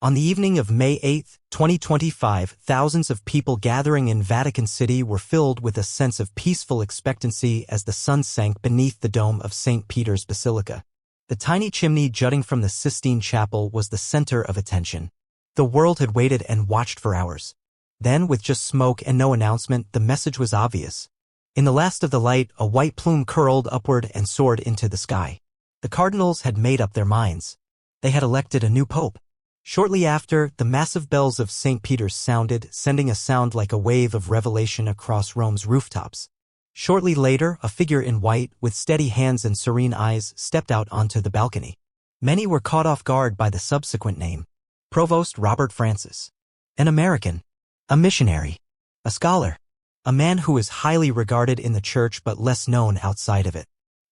On the evening of May 8, 2025, thousands of people gathering in Vatican City were filled with a sense of peaceful expectancy as the sun sank beneath the dome of St. Peter's Basilica. The tiny chimney jutting from the Sistine Chapel was the center of attention. The world had waited and watched for hours. Then, with just smoke and no announcement, the message was obvious. In the last of the light, a white plume curled upward and soared into the sky. The cardinals had made up their minds. They had elected a new pope. Shortly after, the massive bells of St. Peter's sounded, sending a sound like a wave of revelation across Rome's rooftops. Shortly later, a figure in white, with steady hands and serene eyes, stepped out onto the balcony. Many were caught off guard by the subsequent name. Provost Robert Francis. An American. A missionary. A scholar. A man who is highly regarded in the church but less known outside of it.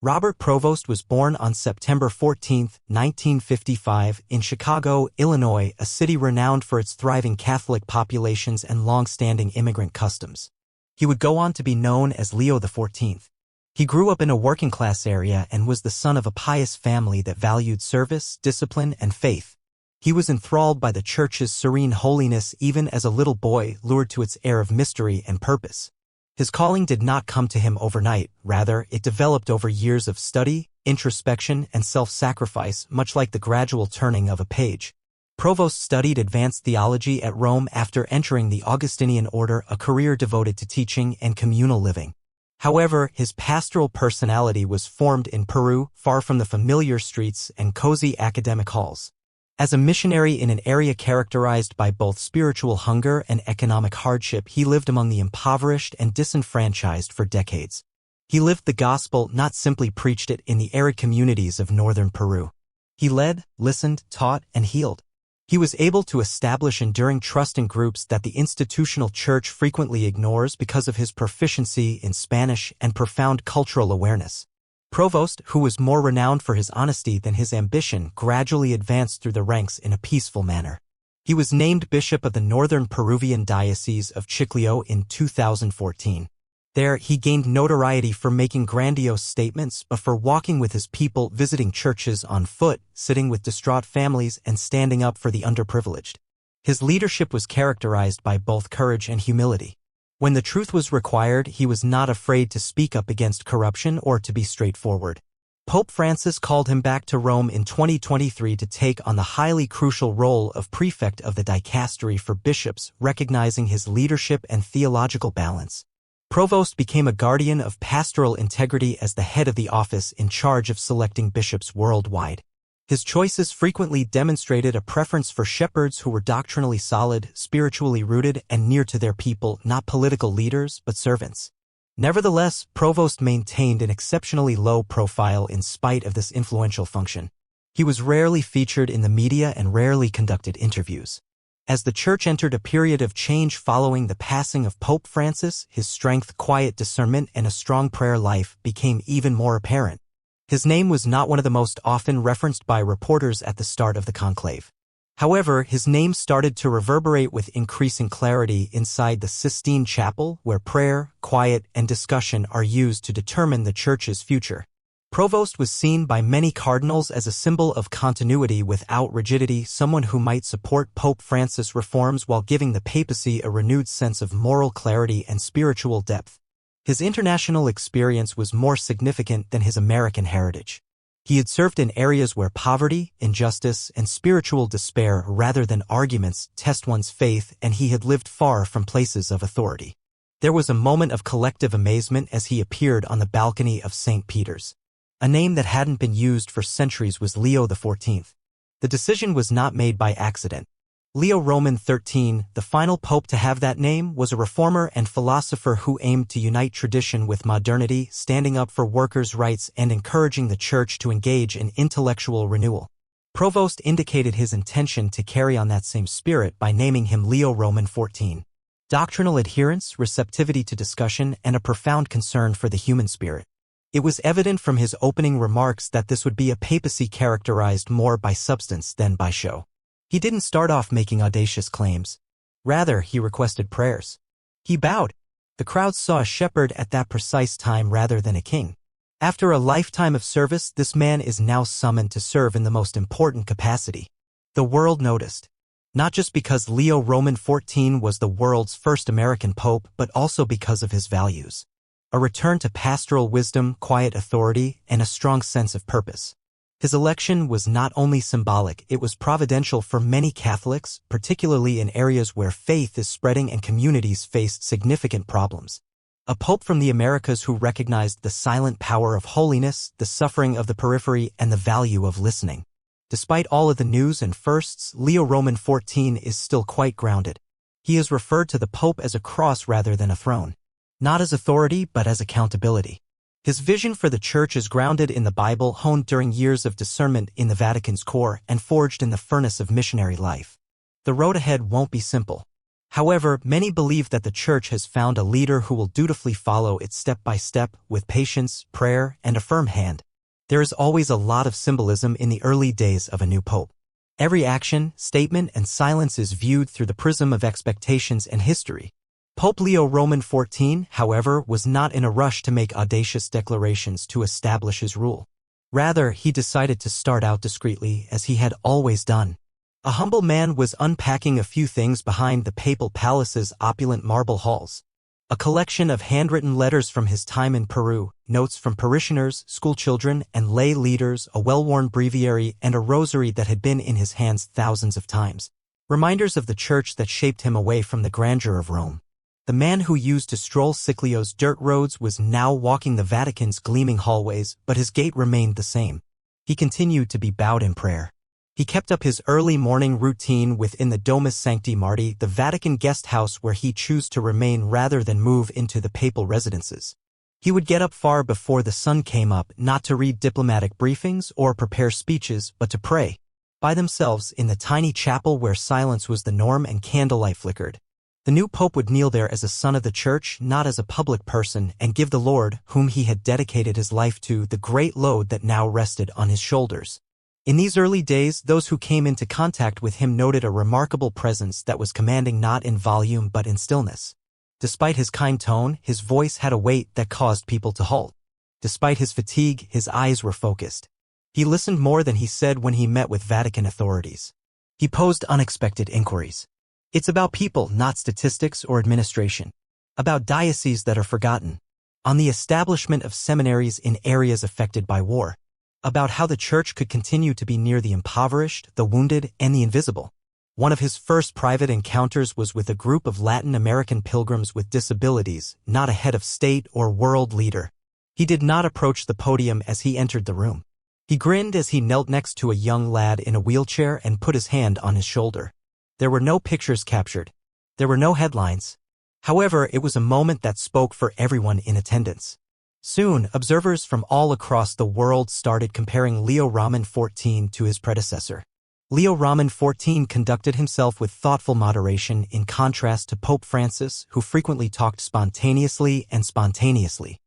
Robert Provost was born on September 14, 1955, in Chicago, Illinois, a city renowned for its thriving Catholic populations and long-standing immigrant customs. He would go on to be known as Leo XIV. He grew up in a working-class area and was the son of a pious family that valued service, discipline, and faith. He was enthralled by the church's serene holiness even as a little boy, lured to its air of mystery and purpose. His calling did not come to him overnight, rather, it developed over years of study, introspection, and self-sacrifice, much like the gradual turning of a page. Provost studied advanced theology at Rome after entering the Augustinian order, a career devoted to teaching and communal living. However, his pastoral personality was formed in Peru, far from the familiar streets and cozy academic halls. As a missionary in an area characterized by both spiritual hunger and economic hardship, he lived among the impoverished and disenfranchised for decades. He lived the gospel, not simply preached it, in the arid communities of northern Peru. He led, listened, taught, and healed. He was able to establish enduring trust in groups that the institutional church frequently ignores because of his proficiency in Spanish and profound cultural awareness. Provost, who was more renowned for his honesty than his ambition, gradually advanced through the ranks in a peaceful manner. He was named Bishop of the Northern Peruvian Diocese of Chiclayo in 2014. There, he gained notoriety for making grandiose statements, but for walking with his people, visiting churches on foot, sitting with distraught families, and standing up for the underprivileged. His leadership was characterized by both courage and humility. When the truth was required, he was not afraid to speak up against corruption or to be straightforward. Pope Francis called him back to Rome in 2023 to take on the highly crucial role of prefect of the dicastery for bishops, recognizing his leadership and theological balance. Provost became a guardian of pastoral integrity as the head of the office in charge of selecting bishops worldwide. His choices frequently demonstrated a preference for shepherds who were doctrinally solid, spiritually rooted, and near to their people, not political leaders, but servants. Nevertheless, Provost maintained an exceptionally low profile in spite of this influential function. He was rarely featured in the media and rarely conducted interviews. As the Church entered a period of change following the passing of Pope Francis, his strength, quiet discernment, and a strong prayer life became even more apparent. His name was not one of the most often referenced by reporters at the start of the conclave. However, his name started to reverberate with increasing clarity inside the Sistine Chapel, where prayer, quiet, and discussion are used to determine the Church's future. Provost was seen by many cardinals as a symbol of continuity without rigidity, someone who might support Pope Francis' reforms while giving the papacy a renewed sense of moral clarity and spiritual depth. His international experience was more significant than his American heritage. He had served in areas where poverty, injustice, and spiritual despair rather than arguments test one's faith, and he had lived far from places of authority. There was a moment of collective amazement as he appeared on the balcony of St. Peter's. A name that hadn't been used for centuries was Leo XIV. The decision was not made by accident. Leo XIII, the final pope to have that name, was a reformer and philosopher who aimed to unite tradition with modernity, standing up for workers' rights and encouraging the Church to engage in intellectual renewal. Provost indicated his intention to carry on that same spirit by naming him Leo XIV. Doctrinal adherence, receptivity to discussion, and a profound concern for the human spirit. It was evident from his opening remarks that this would be a papacy characterized more by substance than by show. He didn't start off making audacious claims. Rather, he requested prayers. He bowed. The crowd saw a shepherd at that precise time rather than a king. After a lifetime of service, this man is now summoned to serve in the most important capacity. The world noticed. Not just because Leo XIV was the world's first American pope, but also because of his values. A return to pastoral wisdom, quiet authority, and a strong sense of purpose. His election was not only symbolic, it was providential for many Catholics, particularly in areas where faith is spreading and communities faced significant problems. A pope from the Americas who recognized the silent power of holiness, the suffering of the periphery, and the value of listening. Despite all of the news and firsts, Leo XIV is still quite grounded. He is referred to the Pope as a cross rather than a throne. Not as authority, but as accountability. His vision for the Church is grounded in the Bible, honed during years of discernment in the Vatican's core, and forged in the furnace of missionary life. The road ahead won't be simple. However, many believe that the Church has found a leader who will dutifully follow it step by step, with patience, prayer, and a firm hand. There is always a lot of symbolism in the early days of a new pope. Every action, statement, and silence is viewed through the prism of expectations and history. Pope Leo XIV, however, was not in a rush to make audacious declarations to establish his rule. Rather, he decided to start out discreetly, as he had always done. A humble man was unpacking a few things behind the papal palace's opulent marble halls. A collection of handwritten letters from his time in Peru, notes from parishioners, schoolchildren, and lay leaders, a well-worn breviary, and a rosary that had been in his hands thousands of times. Reminders of the Church that shaped him away from the grandeur of Rome. The man who used to stroll Sicilio's dirt roads was now walking the Vatican's gleaming hallways, but his gait remained the same. He continued to be bowed in prayer. He kept up his early morning routine within the Domus Sancti Marti, the Vatican guest house where he chose to remain rather than move into the papal residences. He would get up far before the sun came up, not to read diplomatic briefings or prepare speeches, but to pray. By themselves in the tiny chapel where silence was the norm and candlelight flickered. The new pope would kneel there as a son of the Church, not as a public person, and give the Lord, whom he had dedicated his life to, the great load that now rested on his shoulders. In these early days, those who came into contact with him noted a remarkable presence that was commanding not in volume but in stillness. Despite his kind tone, his voice had a weight that caused people to halt. Despite his fatigue, his eyes were focused. He listened more than he said when he met with Vatican authorities. He posed unexpected inquiries. It's about people, not statistics or administration. About dioceses that are forgotten. On the establishment of seminaries in areas affected by war. About how the Church could continue to be near the impoverished, the wounded, and the invisible. One of his first private encounters was with a group of Latin American pilgrims with disabilities, not a head of state or world leader. He did not approach the podium as he entered the room. He grinned as he knelt next to a young lad in a wheelchair and put his hand on his shoulder. There were no pictures captured. There were no headlines. However, it was a moment that spoke for everyone in attendance. Soon, observers from all across the world started comparing Leo XIV to his predecessor. Leo XIV conducted himself with thoughtful moderation in contrast to Pope Francis, who frequently talked spontaneously and spontaneously.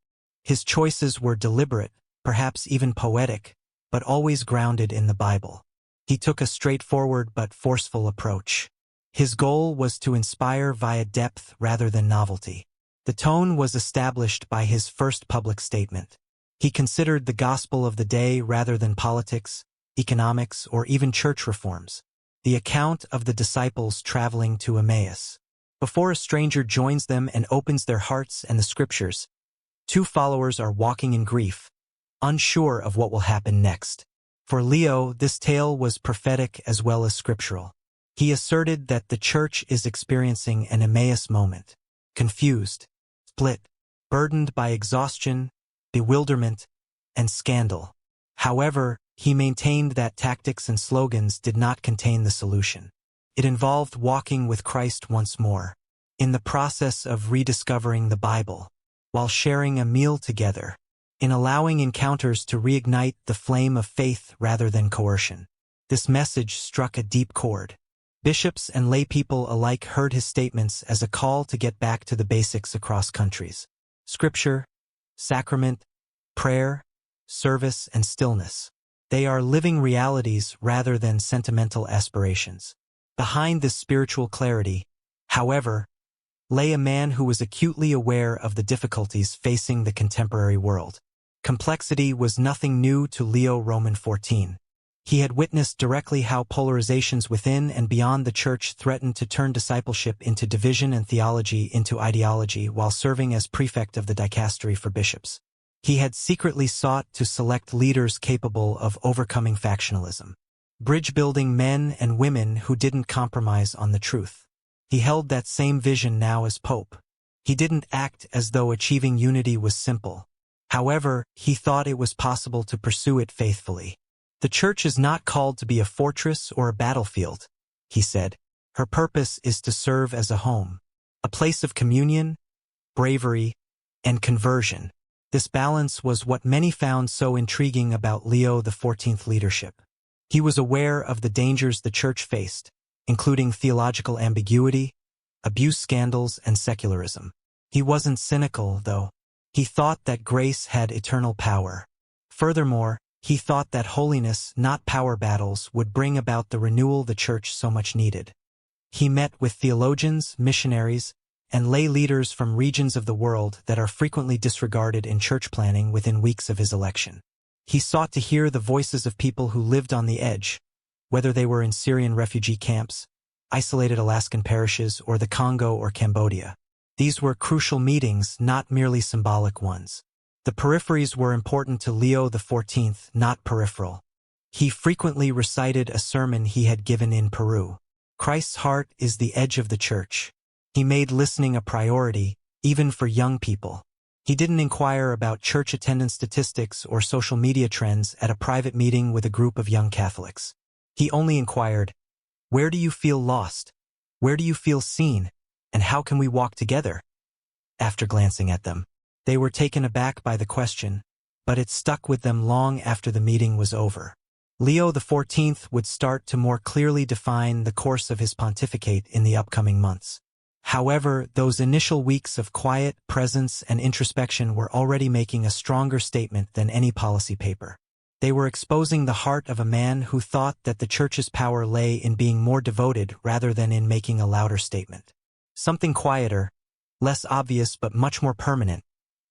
His choices were deliberate, perhaps even poetic, but always grounded in the Bible. He took a straightforward but forceful approach. His goal was to inspire via depth rather than novelty. The tone was established by his first public statement. He considered the gospel of the day rather than politics, economics, or even church reforms. The account of the disciples traveling to Emmaus. Before a stranger joins them and opens their hearts and the scriptures, two followers are walking in grief, unsure of what will happen next. For Leo, this tale was prophetic as well as scriptural. He asserted that the Church is experiencing an Emmaus moment, confused, split, burdened by exhaustion, bewilderment, and scandal. However, he maintained that tactics and slogans did not contain the solution. It involved walking with Christ once more, in the process of rediscovering the Bible, while sharing a meal together, in allowing encounters to reignite the flame of faith rather than coercion. This message struck a deep chord. Bishops and laypeople alike heard his statements as a call to get back to the basics across countries. Scripture, sacrament, prayer, service, and stillness. They are living realities rather than sentimental aspirations. Behind this spiritual clarity, however, lay a man who was acutely aware of the difficulties facing the contemporary world. Complexity was nothing new to Leo XIV. He had witnessed directly how polarizations within and beyond the Church threatened to turn discipleship into division and theology into ideology while serving as prefect of the dicastery for bishops. He had secretly sought to select leaders capable of overcoming factionalism, bridge-building men and women who didn't compromise on the truth. He held that same vision now as Pope. He didn't act as though achieving unity was simple. However, he thought it was possible to pursue it faithfully. The Church is not called to be a fortress or a battlefield, he said. Her purpose is to serve as a home, a place of communion, bravery, and conversion. This balance was what many found so intriguing about Leo XIV's leadership. He was aware of the dangers the Church faced, including theological ambiguity, abuse scandals, and secularism. He wasn't cynical, though. He thought that grace had eternal power. Furthermore, he thought that holiness, not power battles, would bring about the renewal the Church so much needed. He met with theologians, missionaries, and lay leaders from regions of the world that are frequently disregarded in church planning within weeks of his election. He sought to hear the voices of people who lived on the edge, whether they were in Syrian refugee camps, isolated Alaskan parishes, or the Congo or Cambodia. These were crucial meetings, not merely symbolic ones. The peripheries were important to Leo XIV, not peripheral. He frequently recited a sermon he had given in Peru. Christ's heart is the edge of the Church. He made listening a priority, even for young people. He didn't inquire about church attendance statistics or social media trends at a private meeting with a group of young Catholics. He only inquired, "Where do you feel lost? Where do you feel seen? And how can we walk together?" After glancing at them, they were taken aback by the question, but it stuck with them long after the meeting was over. Leo XIV would start to more clearly define the course of his pontificate in the upcoming months. However, those initial weeks of quiet presence and introspection were already making a stronger statement than any policy paper. They were exposing the heart of a man who thought that the Church's power lay in being more devoted rather than in making a louder statement. Something quieter, less obvious but much more permanent,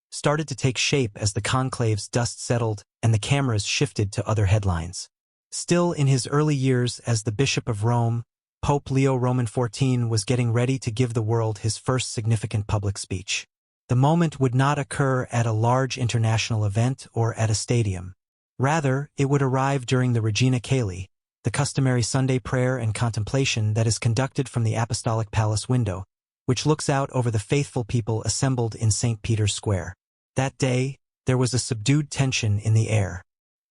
started to take shape as the conclave's dust settled and the cameras shifted to other headlines. Still in his early years as the Bishop of Rome, Pope Leo XIV was getting ready to give the world his first significant public speech. The moment would not occur at a large international event or at a stadium. Rather, it would arrive during the Regina Caeli, the customary Sunday prayer and contemplation that is conducted from the Apostolic Palace window, which looks out over the faithful people assembled in St. Peter's Square. That day, there was a subdued tension in the air.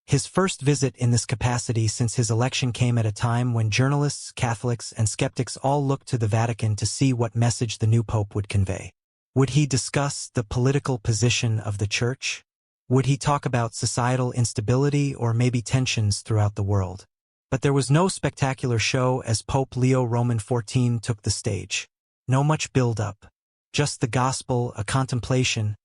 His first visit in this capacity since his election came at a time when journalists, Catholics, and skeptics all looked to the Vatican to see what message the new pope would convey. Would he discuss the political position of the Church? Would he talk about societal instability or maybe tensions throughout the world? But there was no spectacular show as Pope Leo XIV took the stage. No much build-up. Just the gospel, a contemplation,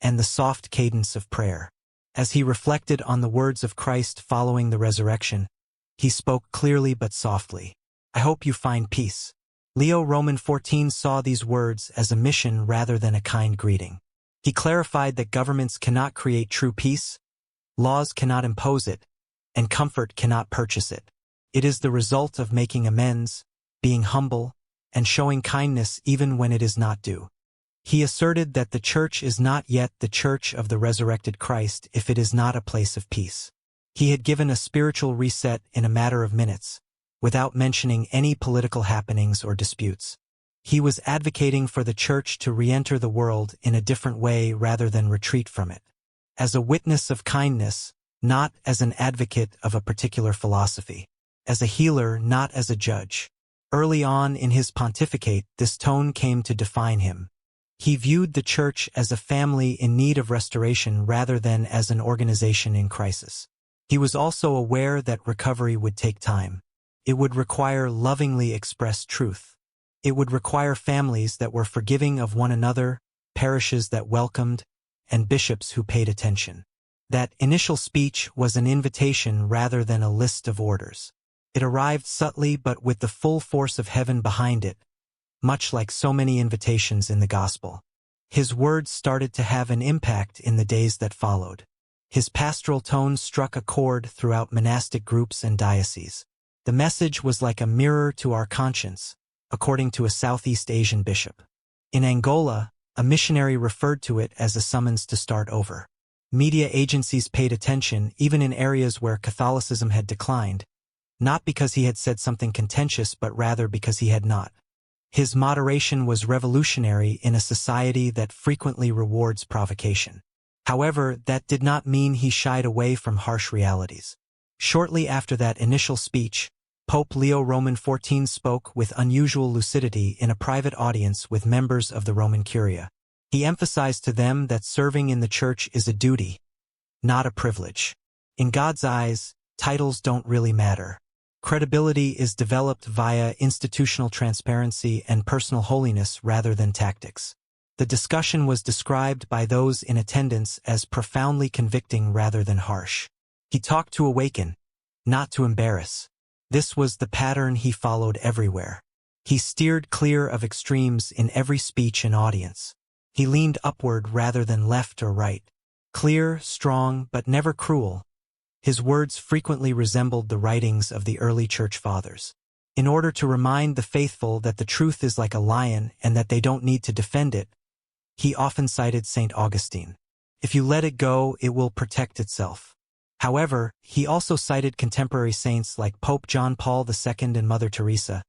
and the soft cadence of prayer. As he reflected on the words of Christ following the resurrection, he spoke clearly but softly. "I hope you find peace." Leo XIV saw these words as a mission rather than a kind greeting. He clarified that governments cannot create true peace, laws cannot impose it, and comfort cannot purchase it. It is the result of making amends, being humble, and showing kindness even when it is not due. He asserted that the Church is not yet the Church of the resurrected Christ if it is not a place of peace. He had given a spiritual reset in a matter of minutes, without mentioning any political happenings or disputes. He was advocating for the Church to re-enter the world in a different way rather than retreat from it. As a witness of kindness, not as an advocate of a particular philosophy. As a healer, not as a judge. Early on in his pontificate, this tone came to define him. He viewed the Church as a family in need of restoration rather than as an organization in crisis. He was also aware that recovery would take time. It would require lovingly expressed truth. It would require families that were forgiving of one another, parishes that welcomed, and bishops who paid attention. That initial speech was an invitation rather than a list of orders. It arrived subtly but with the full force of heaven behind it, much like so many invitations in the Gospel. His words started to have an impact in the days that followed. His pastoral tone struck a chord throughout monastic groups and dioceses. The message was like a mirror to our conscience, according to a Southeast Asian bishop. In Angola, a missionary referred to it as a summons to start over. Media agencies paid attention even in areas where Catholicism had declined, not because he had said something contentious but rather because he had not. His moderation was revolutionary in a society that frequently rewards provocation. However, that did not mean he shied away from harsh realities. Shortly after that initial speech, Pope Leo XIV spoke with unusual lucidity in a private audience with members of the Roman Curia. He emphasized to them that serving in the Church is a duty, not a privilege. In God's eyes, titles don't really matter. Credibility is developed via institutional transparency and personal holiness rather than tactics. The discussion was described by those in attendance as profoundly convicting rather than harsh. He talked to awaken, not to embarrass. This was the pattern he followed everywhere. He steered clear of extremes in every speech and audience. He leaned upward rather than left or right. Clear, strong, but never cruel. His words frequently resembled the writings of the early church fathers. In order to remind the faithful that the truth is like a lion and that they don't need to defend it, he often cited St. Augustine. If you let it go, it will protect itself. However, he also cited contemporary saints like Pope John Paul II and Mother Teresa,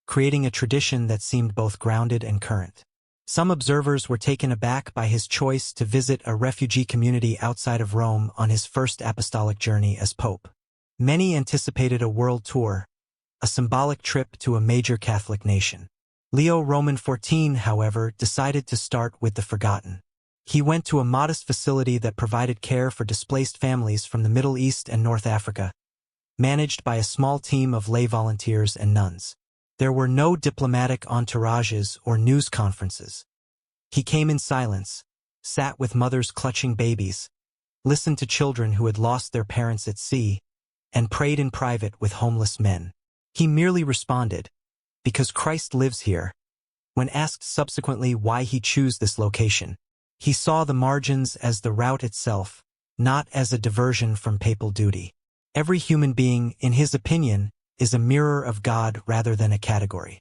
creating a tradition that seemed both grounded and current. Some observers were taken aback by his choice to visit a refugee community outside of Rome on his first apostolic journey as pope. Many anticipated a world tour, a symbolic trip to a major Catholic nation. Leo XIV, however, decided to start with the forgotten. He went to a modest facility that provided care for displaced families from the Middle East and North Africa, managed by a small team of lay volunteers and nuns. There were no diplomatic entourages or news conferences. He came in silence, sat with mothers clutching babies, listened to children who had lost their parents at sea, and prayed in private with homeless men. He merely responded, "Because Christ lives here." When asked subsequently why he chose this location, he saw the margins as the route itself, not as a diversion from papal duty. Every human being, in his opinion, is a mirror of God rather than a category.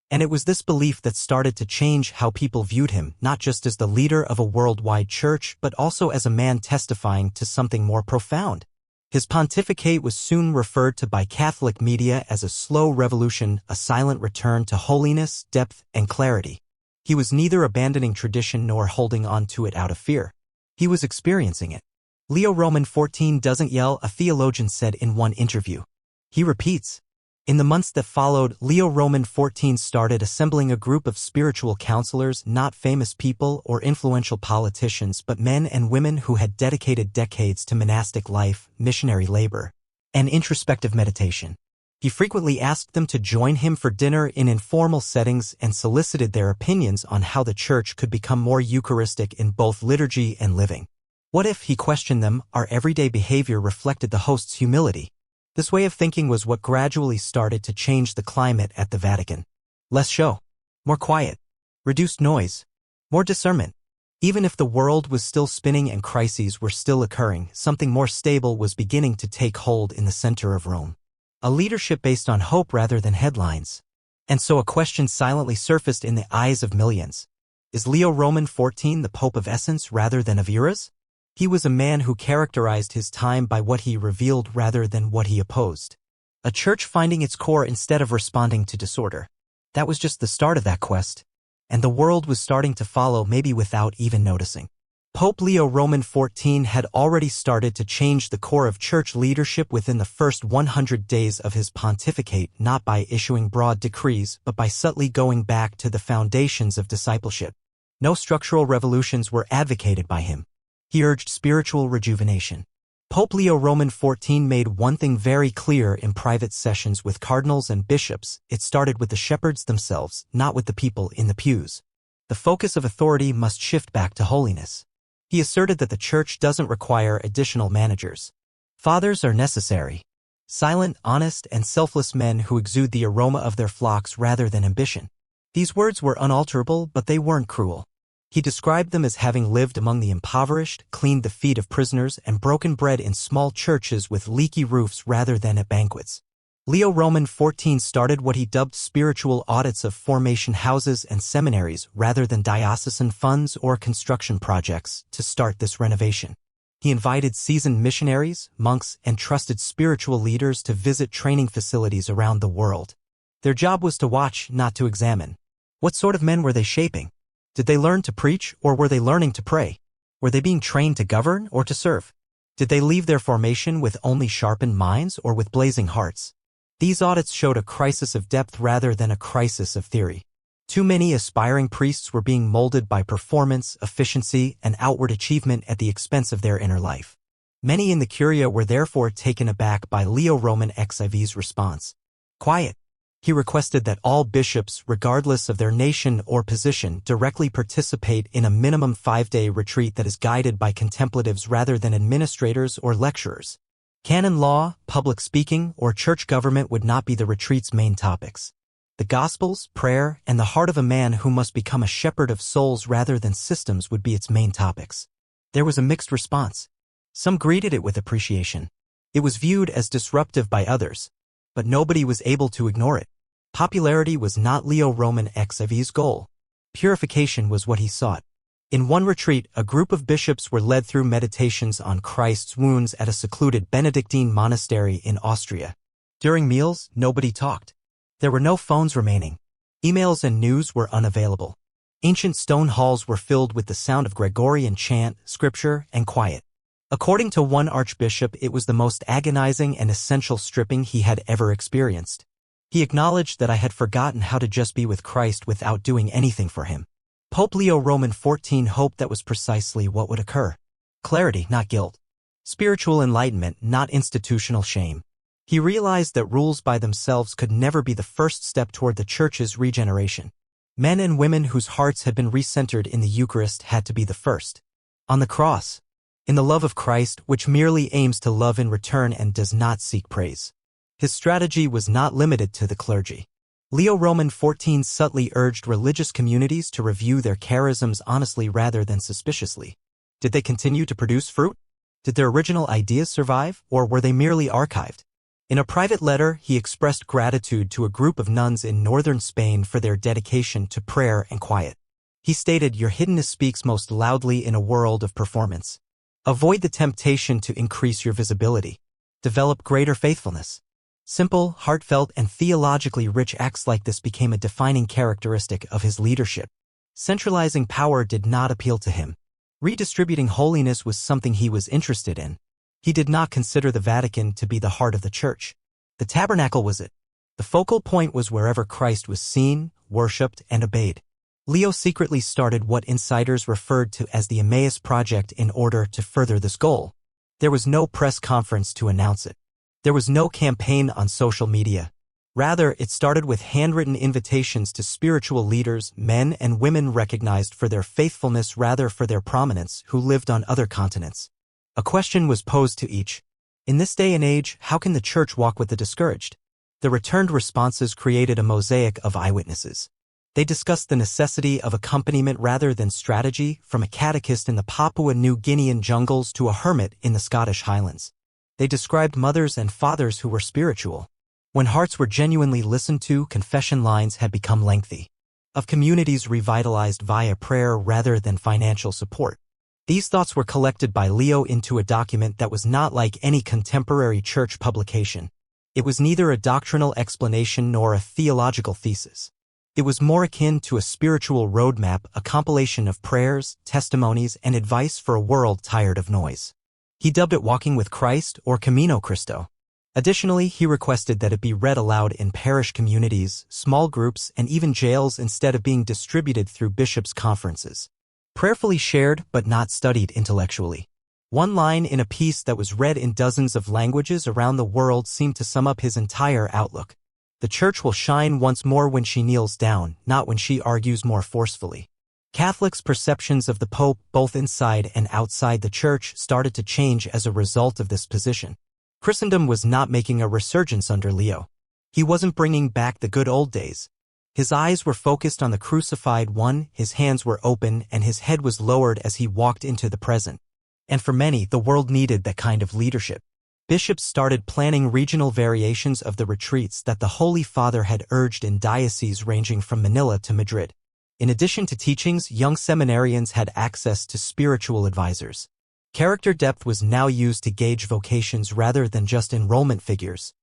And it was this belief that started to change how people viewed him, not just as the leader of a worldwide church, but also as a man testifying to something more profound. His pontificate was soon referred to by Catholic media as a slow revolution, a silent return to holiness, depth, and clarity. He was neither abandoning tradition nor holding on to it out of fear. He was experiencing it. Leo XIV doesn't yell, a theologian said in one interview. He repeats. In the months that followed, Leo XIV started assembling a group of spiritual counselors, not famous people or influential politicians, but men and women who had dedicated decades to monastic life, missionary labor, and introspective meditation. He frequently asked them to join him for dinner in informal settings and solicited their opinions on how the church could become more Eucharistic in both liturgy and living. What if, he questioned them, our everyday behavior reflected the host's humility? This way of thinking was what gradually started to change the climate at the Vatican. Less show, more quiet, reduced noise, more discernment. Even if the world was still spinning and crises were still occurring, something more stable was beginning to take hold in the center of Rome. A leadership based on hope rather than headlines. And so a question silently surfaced in the eyes of millions. Is Leo XIV the Pope of essence rather than of eras? He was a man who characterized his time by what he revealed rather than what he opposed. A church finding its core instead of responding to disorder. That was just the start of that quest. And the world was starting to follow, maybe without even noticing. Pope Leo XIV had already started to change the core of church leadership within the first 100 days of his pontificate, not by issuing broad decrees, but by subtly going back to the foundations of discipleship. No structural revolutions were advocated by him. He urged spiritual rejuvenation. Pope Leo XIV made one thing very clear in private sessions with cardinals and bishops: it started with the shepherds themselves, not with the people in the pews. The focus of authority must shift back to holiness. He asserted that the church doesn't require additional managers. Fathers are necessary. Silent, honest, and selfless men who exude the aroma of their flocks rather than ambition. These words were unalterable, but they weren't cruel. He described them as having lived among the impoverished, cleaned the feet of prisoners, and broken bread in small churches with leaky roofs rather than at banquets. Leo Roman XIV started what he dubbed spiritual audits of formation houses and seminaries rather than diocesan funds or construction projects to start this renovation. He invited seasoned missionaries, monks, and trusted spiritual leaders to visit training facilities around the world. Their job was to watch, not to examine. What sort of men were they shaping? Did they learn to preach, or were they learning to pray? Were they being trained to govern or to serve? Did they leave their formation with only sharpened minds or with blazing hearts? These audits showed a crisis of depth rather than a crisis of theory. Too many aspiring priests were being molded by performance, efficiency, and outward achievement at the expense of their inner life. Many in the Curia were therefore taken aback by Leo Roman XIV's response. Quiet. He requested that all bishops, regardless of their nation or position, directly participate in a minimum 5-day retreat that is guided by contemplatives rather than administrators or lecturers. Canon law, public speaking, or church government would not be the retreat's main topics. The Gospels, prayer, and the heart of a man who must become a shepherd of souls rather than systems would be its main topics. There was a mixed response. Some greeted it with appreciation. It was viewed as disruptive by others, but nobody was able to ignore it. Popularity was not Leo Roman XIV's goal. Purification was what he sought. In one retreat, a group of bishops were led through meditations on Christ's wounds at a secluded Benedictine monastery in Austria. During meals, nobody talked. There were no phones remaining. Emails and news were unavailable. Ancient stone halls were filled with the sound of Gregorian chant, scripture, and quiet. According to one archbishop, it was the most agonizing and essential stripping he had ever experienced. He acknowledged that I had forgotten how to just be with Christ without doing anything for him. Pope Leo Roman XIV hoped that was precisely what would occur. Clarity, not guilt. Spiritual enlightenment, not institutional shame. He realized that rules by themselves could never be the first step toward the Church's regeneration. Men and women whose hearts had been recentered in the Eucharist had to be the first. On the cross. In the love of Christ, which merely aims to love in return and does not seek praise. His strategy was not limited to the clergy. Leo Roman XIV subtly urged religious communities to review their charisms honestly rather than suspiciously. Did they continue to produce fruit? Did their original ideas survive, or were they merely archived? In a private letter, he expressed gratitude to a group of nuns in northern Spain for their dedication to prayer and quiet. He stated, "Your hiddenness speaks most loudly in a world of performance. Avoid the temptation to increase your visibility. Develop greater faithfulness." Simple, heartfelt, and theologically rich acts like this became a defining characteristic of his leadership. Centralizing power did not appeal to him. Redistributing holiness was something he was interested in. He did not consider the Vatican to be the heart of the Church. The tabernacle was it. The focal point was wherever Christ was seen, worshipped, and obeyed. Leo secretly started what insiders referred to as the Emmaus Project in order to further this goal. There was no press conference to announce it. There was no campaign on social media. Rather, it started with handwritten invitations to spiritual leaders, men and women recognized for their faithfulness rather for their prominence, who lived on other continents. A question was posed to each. In this day and age, how can the Church walk with the discouraged? The returned responses created a mosaic of eyewitnesses. They discussed the necessity of accompaniment rather than strategy, from a catechist in the Papua New Guinean jungles to a hermit in the Scottish Highlands. They described mothers and fathers who were spiritual. When hearts were genuinely listened to, confession lines had become lengthy. Of communities revitalized via prayer rather than financial support. These thoughts were collected by Leo into a document that was not like any contemporary church publication. It was neither a doctrinal explanation nor a theological thesis. It was more akin to a spiritual roadmap, a compilation of prayers, testimonies, and advice for a world tired of noise. He dubbed it Walking with Christ or Camino Cristo. Additionally, he requested that it be read aloud in parish communities, small groups, and even jails instead of being distributed through bishops' conferences. Prayerfully shared but not studied intellectually. One line in a piece that was read in dozens of languages around the world seemed to sum up his entire outlook. The Church will shine once more when she kneels down, not when she argues more forcefully. Catholics' perceptions of the Pope, both inside and outside the Church, started to change as a result of this position. Christendom was not making a resurgence under Leo. He wasn't bringing back the good old days. His eyes were focused on the crucified one, his hands were open, and his head was lowered as he walked into the present. And for many, the world needed that kind of leadership. Bishops started planning regional variations of the retreats that the Holy Father had urged in dioceses ranging from Manila to Madrid. In addition to teachings, young seminarians had access to spiritual advisors. Character depth was now used to gauge vocations rather than just enrollment figures.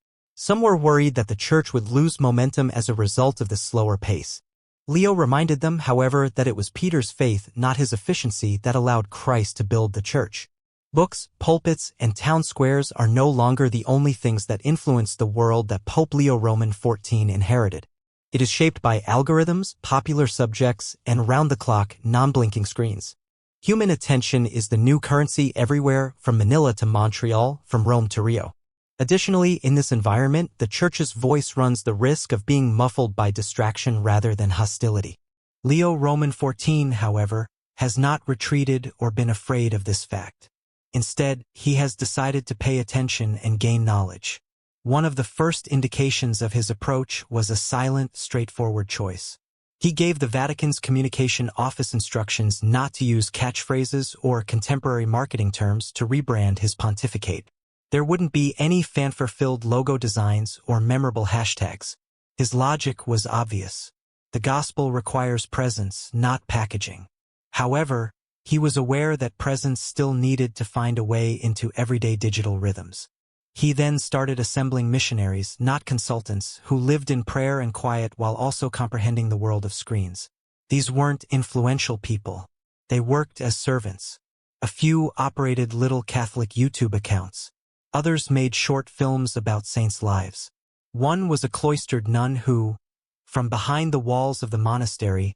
Some were worried that the Church would lose momentum as a result of the slower pace. Leo reminded them, however, that it was Peter's faith, not his efficiency, that allowed Christ to build the Church. Books, pulpits, and town squares are no longer the only things that influence the world that Pope Leo XIV inherited. It is shaped by algorithms, popular subjects, and round-the-clock, non-blinking screens. Human attention is the new currency everywhere, from Manila to Montreal, from Rome to Rio. Additionally, in this environment, the Church's voice runs the risk of being muffled by distraction rather than hostility. Leo XIV, however, has not retreated or been afraid of this fact. Instead, he has decided to pay attention and gain knowledge. One of the first indications of his approach was a silent, straightforward choice. He gave the Vatican's communication office instructions not to use catchphrases or contemporary marketing terms to rebrand his pontificate. There wouldn't be any fanfare-filled logo designs or memorable hashtags. His logic was obvious. The gospel requires presence, not packaging. However, he was aware that presence still needed to find a way into everyday digital rhythms. He then started assembling missionaries, not consultants, who lived in prayer and quiet while also comprehending the world of screens. These weren't influential people. They worked as servants. A few operated little Catholic YouTube accounts. Others made short films about saints' lives. One was a cloistered nun who, from behind the walls of the monastery,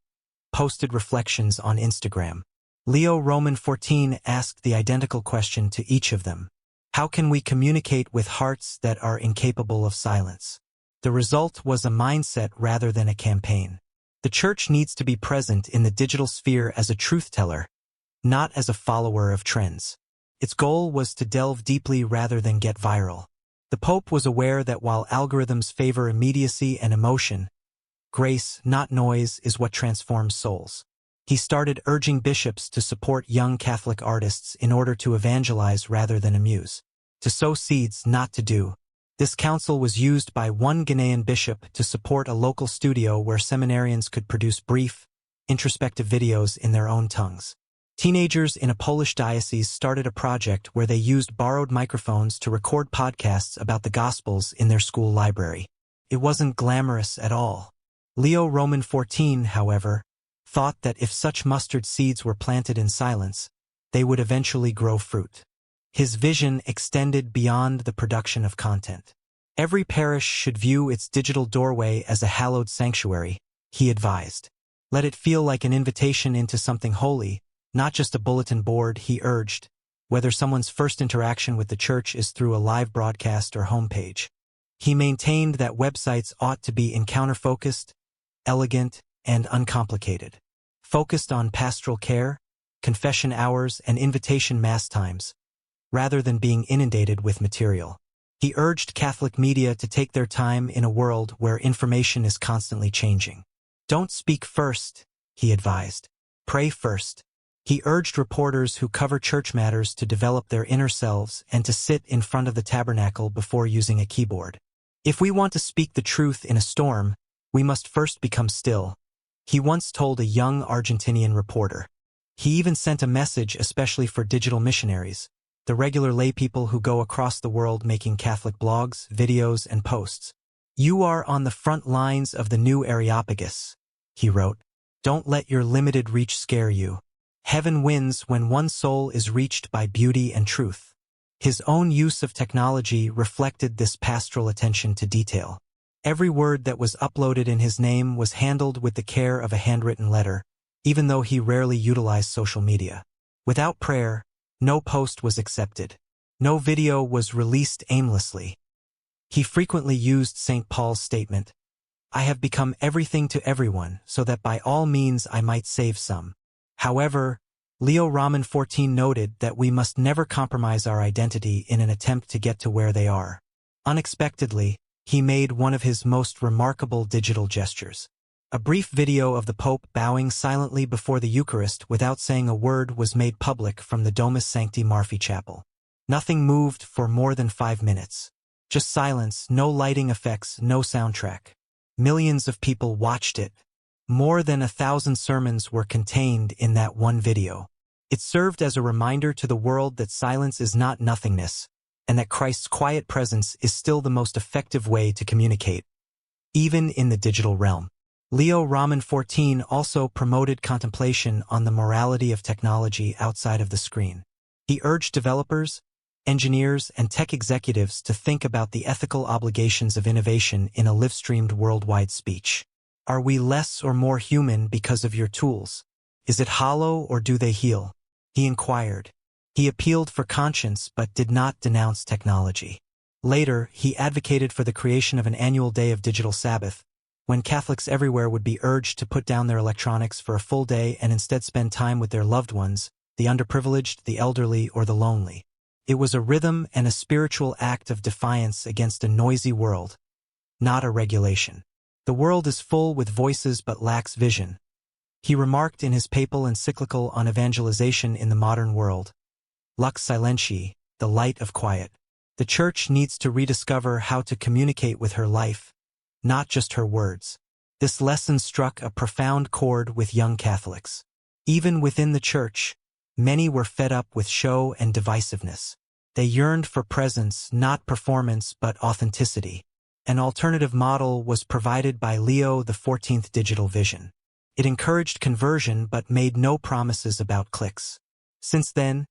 posted reflections on Instagram. Leo XIV asked the identical question to each of them. How can we communicate with hearts that are incapable of silence? The result was a mindset rather than a campaign. The Church needs to be present in the digital sphere as a truth-teller, not as a follower of trends. Its goal was to delve deeply rather than get viral. The Pope was aware that while algorithms favor immediacy and emotion, grace, not noise, is what transforms souls. He started urging bishops to support young Catholic artists in order to evangelize rather than amuse. To sow seeds, not to do. This counsel was used by one Ghanaian bishop to support a local studio where seminarians could produce brief, introspective videos in their own tongues. Teenagers in a Polish diocese started a project where they used borrowed microphones to record podcasts about the Gospels in their school library. It wasn't glamorous at all. Leo XIV, however, thought that if such mustard seeds were planted in silence, they would eventually grow fruit. His vision extended beyond the production of content. Every parish should view its digital doorway as a hallowed sanctuary, he advised. Let it feel like an invitation into something holy, not just a bulletin board, he urged, whether someone's first interaction with the Church is through a live broadcast or homepage. He maintained that websites ought to be encounter-focused, elegant, and uncomplicated. Focused on pastoral care, confession hours, and invitation mass times, rather than being inundated with material. He urged Catholic media to take their time in a world where information is constantly changing. Don't speak first, he advised. Pray first. He urged reporters who cover church matters to develop their inner selves and to sit in front of the tabernacle before using a keyboard. If we want to speak the truth in a storm, we must first become still, he once told a young Argentinian reporter. He even sent a message especially for digital missionaries, the regular laypeople who go across the world making Catholic blogs, videos, and posts. You are on the front lines of the new Areopagus, he wrote. Don't let your limited reach scare you. Heaven wins when one soul is reached by beauty and truth. His own use of technology reflected this pastoral attention to detail. Every word that was uploaded in his name was handled with the care of a handwritten letter, even though he rarely utilized social media. Without prayer, no post was accepted. No video was released aimlessly. He frequently used St. Paul's statement, I have become everything to everyone, so that by all means I might save some. However, Leo XIV noted that we must never compromise our identity in an attempt to get to where they are. Unexpectedly, he made one of his most remarkable digital gestures. A brief video of the Pope bowing silently before the Eucharist without saying a word was made public from the Domus Sancti Marfi Chapel. Nothing moved for more than 5 minutes. Just silence, no lighting effects, no soundtrack. Millions of people watched it. More than 1,000 sermons were contained in that one video. It served as a reminder to the world that silence is not nothingness, and that Christ's quiet presence is still the most effective way to communicate, even in the digital realm. Leo XIV also promoted contemplation on the morality of technology outside of the screen. He urged developers, engineers, and tech executives to think about the ethical obligations of innovation in a live-streamed worldwide speech. Are we less or more human because of your tools? Is it hollow or do they heal? He inquired. He appealed for conscience but did not denounce technology. Later, he advocated for the creation of an annual day of digital Sabbath, when Catholics everywhere would be urged to put down their electronics for a full day and instead spend time with their loved ones, the underprivileged, the elderly, or the lonely. It was a rhythm and a spiritual act of defiance against a noisy world, not a regulation. The world is full with voices but lacks vision. He remarked in his papal encyclical on evangelization in the modern world, Lux Silentiae, the light of quiet. The Church needs to rediscover how to communicate with her life, not just her words. This lesson struck a profound chord with young Catholics. Even within the Church, many were fed up with show and divisiveness. They yearned for presence, not performance, but authenticity. An alternative model was provided by Leo XIV digital vision. It encouraged conversion but made no promises about clicks. Since then,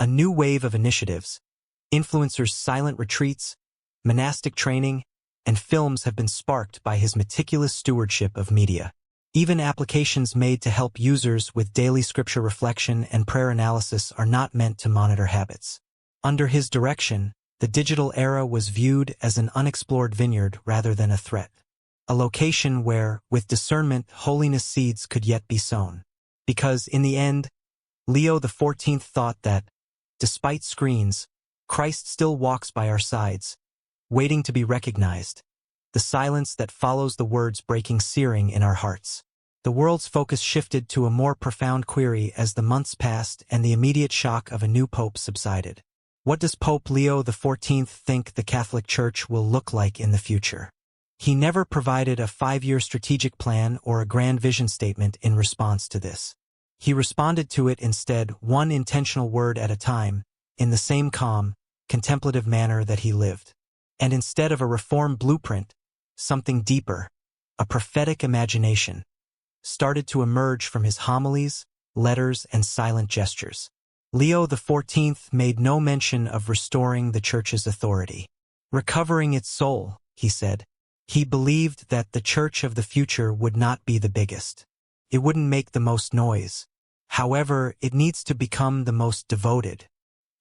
a new wave of initiatives, influencers' silent retreats, monastic training, and films have been sparked by his meticulous stewardship of media. Even applications made to help users with daily scripture reflection and prayer analysis are not meant to monitor habits. Under his direction, the digital era was viewed as an unexplored vineyard rather than a threat. A location where, with discernment, holiness seeds could yet be sown. Because, in the end, Leo XIV thought that, despite screens, Christ still walks by our sides, waiting to be recognized, the silence that follows the words breaking searing in our hearts. The world's focus shifted to a more profound query as the months passed and the immediate shock of a new pope subsided. What does Pope Leo XIV think the Catholic Church will look like in the future? He never provided a 5-year strategic plan or a grand vision statement in response to this. He responded to it instead, one intentional word at a time, in the same calm, contemplative manner that he lived. And instead of a reform blueprint, something deeper, a prophetic imagination, started to emerge from his homilies, letters, and silent gestures. Leo XIV made no mention of restoring the Church's authority. Recovering its soul, he said. He believed that the Church of the future would not be the biggest. It wouldn't make the most noise. However, it needs to become the most devoted.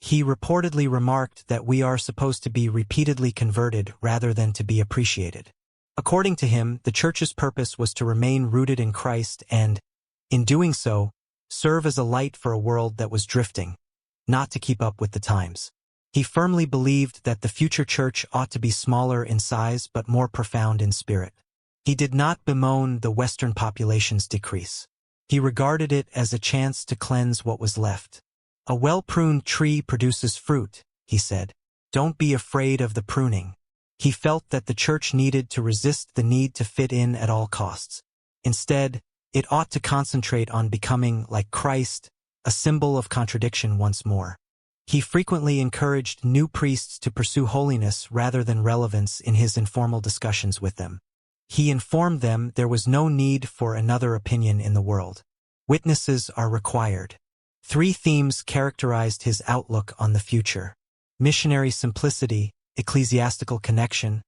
He reportedly remarked that we are supposed to be repeatedly converted rather than to be appreciated. According to him, the Church's purpose was to remain rooted in Christ and, in doing so, serve as a light for a world that was drifting, not to keep up with the times. He firmly believed that the future Church ought to be smaller in size but more profound in spirit. He did not bemoan the Western population's decrease. He regarded it as a chance to cleanse what was left. A well-pruned tree produces fruit, he said. Don't be afraid of the pruning. He felt that the Church needed to resist the need to fit in at all costs. Instead, it ought to concentrate on becoming, like Christ, a symbol of contradiction once more. He frequently encouraged new priests to pursue holiness rather than relevance in his informal discussions with them. He informed them there was no need for another opinion in the world. Witnesses are required. 3 themes characterized his outlook on the future: missionary simplicity, ecclesiastical connection,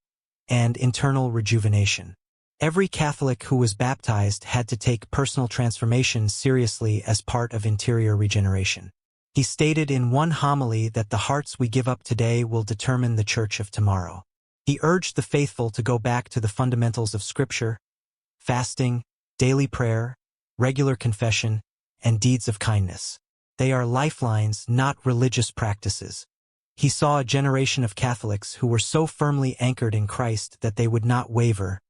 and internal rejuvenation. Every Catholic who was baptized had to take personal transformation seriously as part of interior regeneration. He stated in one homily that the hearts we give up today will determine the Church of tomorrow. He urged the faithful to go back to the fundamentals of Scripture: fasting, daily prayer, regular confession, and deeds of kindness. They are lifelines, not religious practices. He saw a generation of Catholics who were so firmly anchored in Christ that they would not waver,